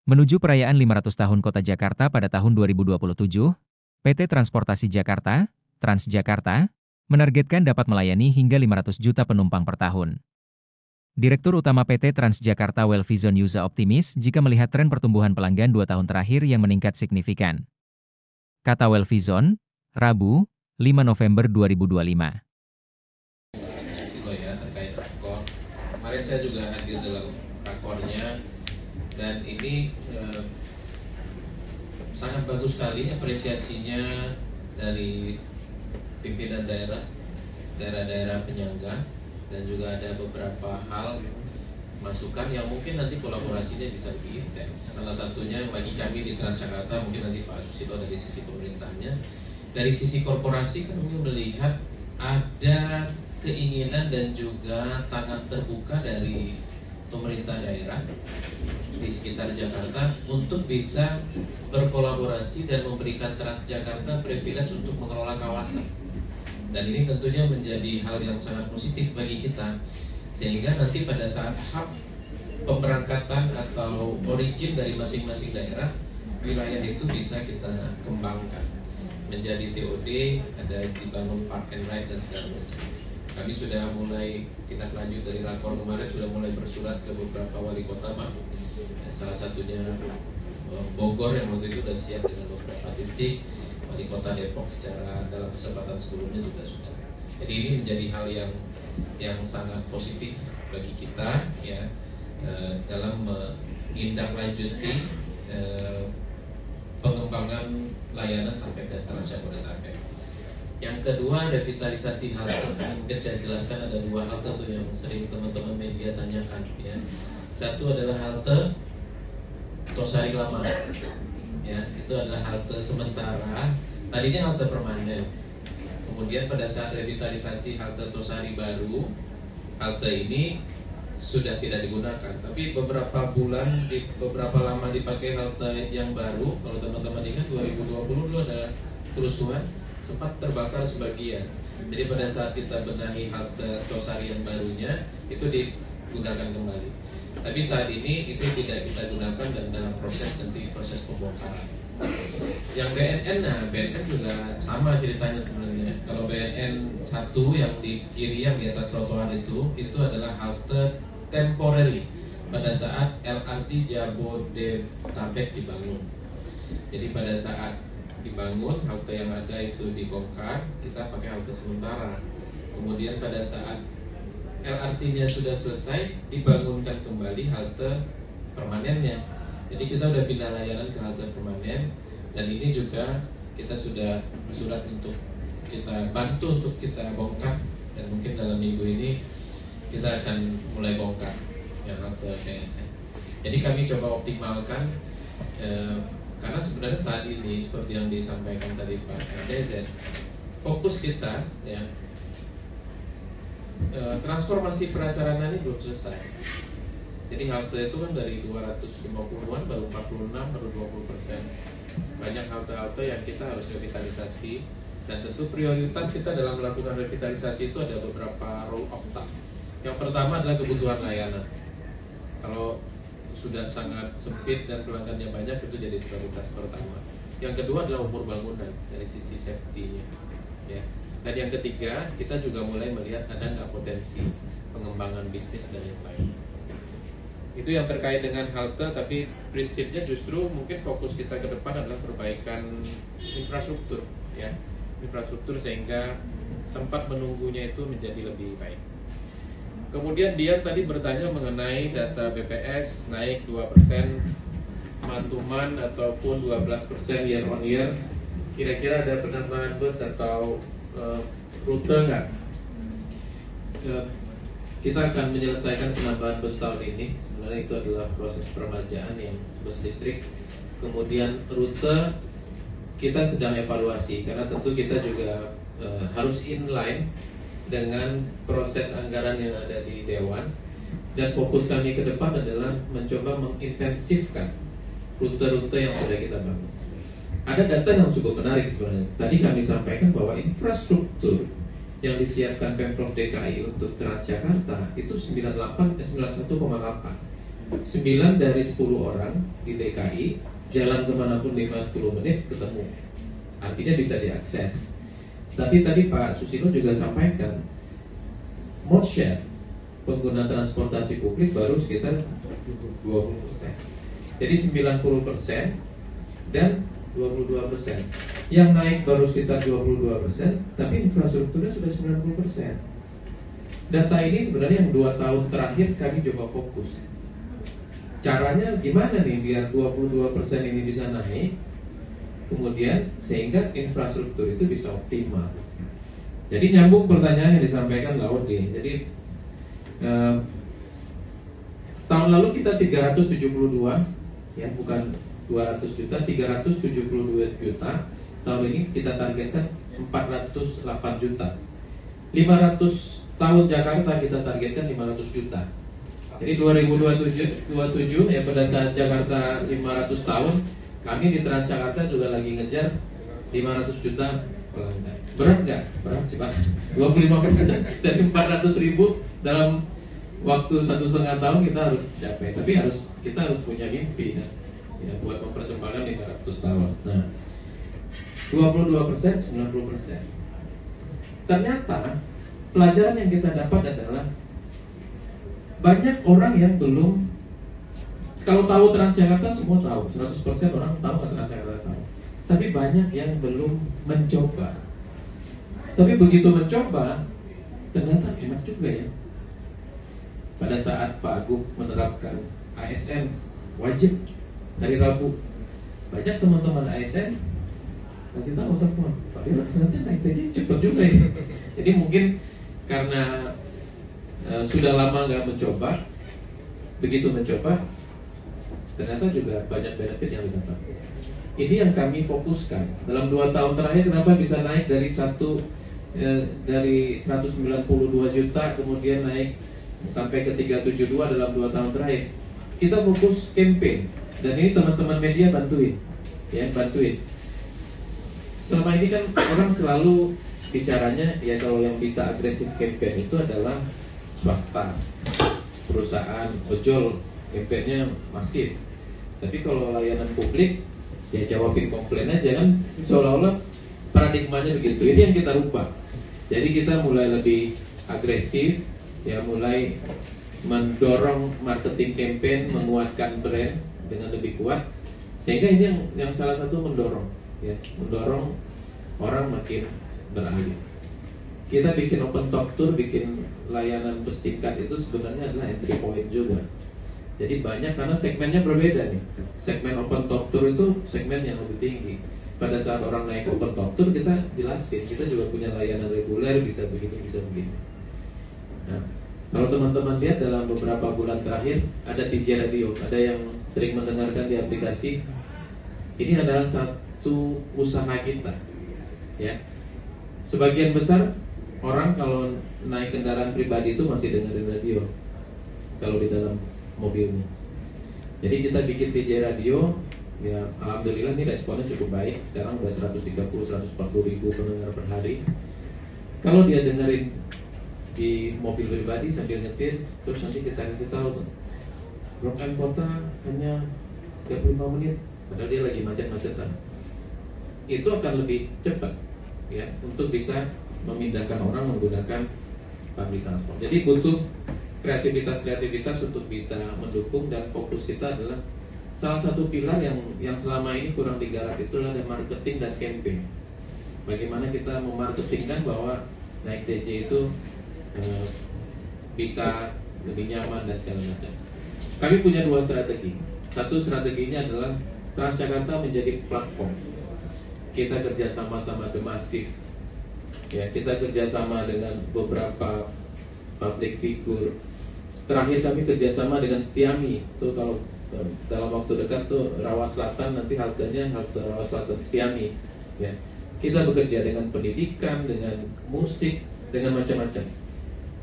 Menuju perayaan 500 tahun Kota Jakarta pada tahun 2027, PT Transportasi Jakarta, Transjakarta, menargetkan dapat melayani hingga 500 juta penumpang per tahun. Direktur Utama PT Transjakarta Welfizon Yuza optimis jika melihat tren pertumbuhan pelanggan 2 tahun terakhir yang meningkat signifikan. Kata Welfizon, Rabu, 5 November 2025. Ya, terkait rakor. Kemarin saya juga hadir dalam rakornya dan ini sangat bagus sekali apresiasinya dari pimpinan daerah-daerah penyangga, dan juga ada beberapa hal masukan yang mungkin nanti kolaborasinya bisa lebih intens. Salah satunya bagi kami di Transjakarta, mungkin nanti Pak Susilo dari sisi pemerintahnya, dari sisi korporasi kami melihat ada keinginan dan juga tangan terbuka dari pemerintah daerah di sekitar Jakarta untuk bisa berkolaborasi dan memberikan Transjakarta privilege untuk mengelola kawasan. Dan ini tentunya menjadi hal yang sangat positif bagi kita, sehingga nanti pada saat hub pemberangkatan atau origin dari masing-masing daerah, wilayah itu bisa kita kembangkan menjadi TOD, ada dibangun park and ride dan segala macam. Kami sudah mulai tindak lanjut dari rakor kemarin, sudah mulai bersurat ke beberapa wali kota, Pak. Salah satunya Bogor yang waktu itu sudah siap dengan beberapa titik. Wali kota Depok secara dalam kesempatan sebelumnya juga sudah. Jadi ini menjadi hal yang sangat positif bagi kita, ya, dalam menindaklanjuti pengembangan layanan sampai ke Transjabodetabek. Yang kedua, revitalisasi halte. Mungkin saya jelaskan ada dua halte tuh yang sering teman-teman media tanyakan, ya. Satu adalah halte Tosari Lama, ya, itu adalah halte sementara. Tadinya halte permanen. Kemudian pada saat revitalisasi halte Tosari baru, halte ini sudah tidak digunakan. Tapi beberapa lama dipakai halte yang baru. Kalau teman-teman ingat 2020 dulu ada kerusuhan, sempat terbakar sebagian. Jadi pada saat kita benahi halte Tosari yang barunya, itu digunakan kembali. Tapi saat ini itu tidak kita gunakan dan dalam proses pembongkaran. Yang BNN, nah BNN juga sama ceritanya sebenarnya. Kalau BNN 1 yang di kiri yang di atas trotoar itu adalah halte temporary pada saat LRT Jabodetabek dibangun. Jadi pada saat dibangun, halte yang ada itu dibongkar, kita pakai halte sementara. Kemudian pada saat LRT-nya sudah selesai, dibangunkan kembali halte permanennya. Jadi kita sudah pindah layanan ke halte permanen, dan ini juga kita sudah bersurat untuk kita bantu untuk kita bongkar, dan mungkin dalam minggu ini kita akan mulai bongkar yang halte BNN. Jadi kami coba optimalkan, karena sebenarnya saat ini seperti yang disampaikan tadi Pak RDZ, fokus kita, ya, transformasi prasarana ini belum selesai. Jadi halte itu kan dari 250-an baru 46, baru 20%. Banyak halte-halte yang kita harus revitalisasi, dan tentu prioritas kita dalam melakukan revitalisasi itu ada beberapa rule of thumb. Yang pertama adalah kebutuhan layanan. Kalau sudah sangat sempit dan pelanggannya banyak, itu jadi prioritas pertama. Yang kedua adalah umur bangunan dari sisi safety-nya, ya. Dan yang ketiga, kita juga mulai melihat ada nggak potensi pengembangan bisnis dan yang lain. Itu yang terkait dengan halte, tapi prinsipnya justru mungkin fokus kita ke depan adalah perbaikan infrastruktur, ya, infrastruktur sehingga tempat menunggunya itu menjadi lebih baik. Kemudian dia tadi bertanya mengenai data BPS naik 2% month-to-month ataupun 12% year on year. Kira-kira ada penambahan bus atau rute nggak? Kita akan menyelesaikan penambahan bus tahun ini. Sebenarnya itu adalah proses peremajaan yang bus listrik. Kemudian rute kita sedang evaluasi, karena tentu kita juga harus inline dengan proses anggaran yang ada di Dewan. Dan fokus kami ke depan adalah mencoba mengintensifkan rute-rute yang sudah kita bangun. Ada data yang cukup menarik sebenarnya. Tadi kami sampaikan bahwa infrastruktur yang disiapkan Pemprov DKI untuk Transjakarta itu 91,8. 9 dari 10 orang di DKI jalan kemanapun 5-10 menit ketemu, artinya bisa diakses. Tapi tadi Pak Susilo juga sampaikan, mode share pengguna transportasi publik baru sekitar 20%. Jadi 90% dan 22%. Yang naik baru sekitar 22%, tapi infrastrukturnya sudah 90%. Data ini sebenarnya yang 2 tahun terakhir kami coba fokus. Caranya gimana nih biar 22% ini bisa naik, kemudian sehingga infrastruktur itu bisa optimal. Jadi nyambung pertanyaan yang disampaikan Laude. Jadi tahun lalu kita 372, ya bukan 200 juta, 372 juta. Tahun ini kita targetkan 408 juta. 500 tahun Jakarta kita targetkan 500 juta. Jadi 2027 ya, pada saat Jakarta 500 tahun, kami di Transjakarta juga lagi ngejar 500 juta pelanggan. Berat nggak? Berat sih Pak. 25% dari 400.000 dalam waktu 1,5 tahun kita harus capai. Tapi kita harus punya mimpi ya buat mempersembahkan 500 tahun. Nah, 22%, 90%. Ternyata pelajaran yang kita dapat adalah banyak orang yang belum, kalau tahu Transjakarta semua tahu, 100% orang tahu Transjakarta tahu. Tapi banyak yang belum mencoba. Tapi begitu mencoba, ternyata enak juga ya. Pada saat Pak Agung menerapkan ASN wajib hari Rabu, banyak teman-teman ASN kasih tahu telepon, Pak Dewa ternyata naik TJ cepet juga ya. Jadi mungkin karena sudah lama nggak mencoba, begitu mencoba ternyata juga banyak benefit yang didapat. Ini yang kami fokuskan dalam 2 tahun terakhir. Kenapa bisa naik dari 192 juta kemudian naik sampai ke 372 dalam 2 tahun terakhir? Kita fokus campaign, dan ini teman-teman media bantuin. Selama ini kan orang selalu bicaranya ya kalau yang bisa agresif campaign itu adalah swasta, perusahaan ojol, campaignnya masif. Tapi kalau layanan publik ya jawabin komplain aja kan, seolah-olah paradigmanya begitu. Ini yang kita rubah. Jadi kita mulai lebih agresif, ya mulai mendorong marketing campaign, menguatkan brand dengan lebih kuat, sehingga ini yang salah satu mendorong orang makin beralih. Kita bikin open top tour, bikin layanan bus tingkat itu sebenarnya adalah entry point juga. Jadi banyak karena segmennya berbeda nih. Segmen open top tour itu segmen yang lebih tinggi. Pada saat orang naik open top tour kita jelasin, kita juga punya layanan reguler, bisa begini, bisa begini. Nah, kalau teman-teman lihat dalam beberapa bulan terakhir ada TJ Radio, ada yang sering mendengarkan di aplikasi. Ini adalah satu usaha kita, ya. Sebagian besar orang kalau naik kendaraan pribadi itu masih dengerin radio kalau di dalam mobilnya. Jadi kita bikin TJ Radio, ya alhamdulillah ini responnya cukup baik. Sekarang udah 130-140 ribu pendengar per hari. Kalau dia dengerin di mobil pribadi sambil nyetir, terus nanti kita kasih tahu tuh, Blok M kota hanya 35 menit, padahal dia lagi macet-macetan. Itu akan lebih cepat, ya, untuk bisa memindahkan orang menggunakan public transport. Jadi butuh kreativitas untuk bisa mendukung, dan fokus kita adalah salah satu pilar yang selama ini kurang digarap itulah marketing dan campaign. Bagaimana kita memarketingkan bahwa naik TJ itu bisa lebih nyaman dan segala macam. Kami punya 2 strategi. Satu strateginya adalah Transjakarta menjadi platform. Kita kerjasama sama The Massive, ya, kita kerjasama dengan beberapa public figure. Terakhir kami kerjasama dengan Setiami. Tuh kalau dalam waktu dekat tuh Rawa Selatan, nanti haltenya halte Rawa Selatan Setiami, ya. Kita bekerja dengan pendidikan, dengan musik, dengan macam-macam.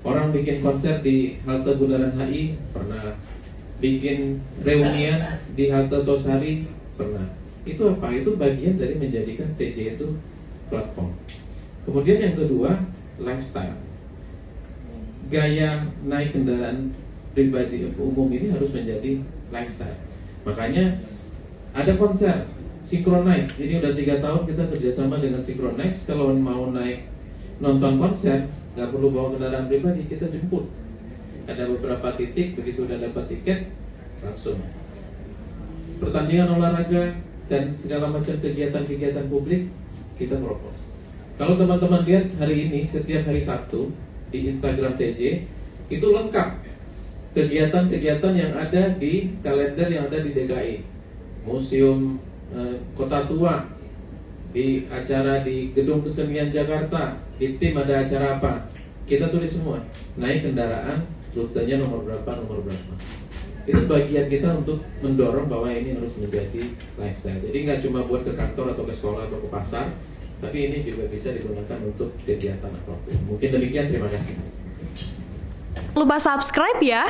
Orang bikin konser di halte Bundaran HI pernah, bikin reunian di halte Tosari pernah. Itu apa? Itu bagian dari menjadikan TJ itu platform. Kemudian yang kedua, lifestyle. Gaya naik kendaraan pribadi umum ini harus menjadi lifestyle. Makanya Ada konser Synchronize, ini udah 3 tahun kita kerjasama dengan Synchronize. Kalau mau naik nonton konser, nggak perlu bawa kendaraan pribadi, kita jemput. Ada beberapa titik, begitu udah dapat tiket, langsung. Pertandingan olahraga dan segala macam kegiatan-kegiatan publik, kita propose. Kalau teman-teman lihat hari ini, setiap hari Sabtu, di Instagram TJ, itu lengkap kegiatan-kegiatan yang ada di kalender yang ada di DKI. Museum Kota Tua, di acara di Gedung Kesenian Jakarta, di tim ada acara apa, kita tulis semua. Naik kendaraan, rutenya nomor berapa. Itu bagian kita untuk mendorong bahwa ini harus menjadi lifestyle. Jadi nggak cuma buat ke kantor atau ke sekolah atau ke pasar, tapi ini juga bisa digunakan untuk kegiatan apapun. Mungkin demikian, terima kasih. Jangan lupa subscribe ya.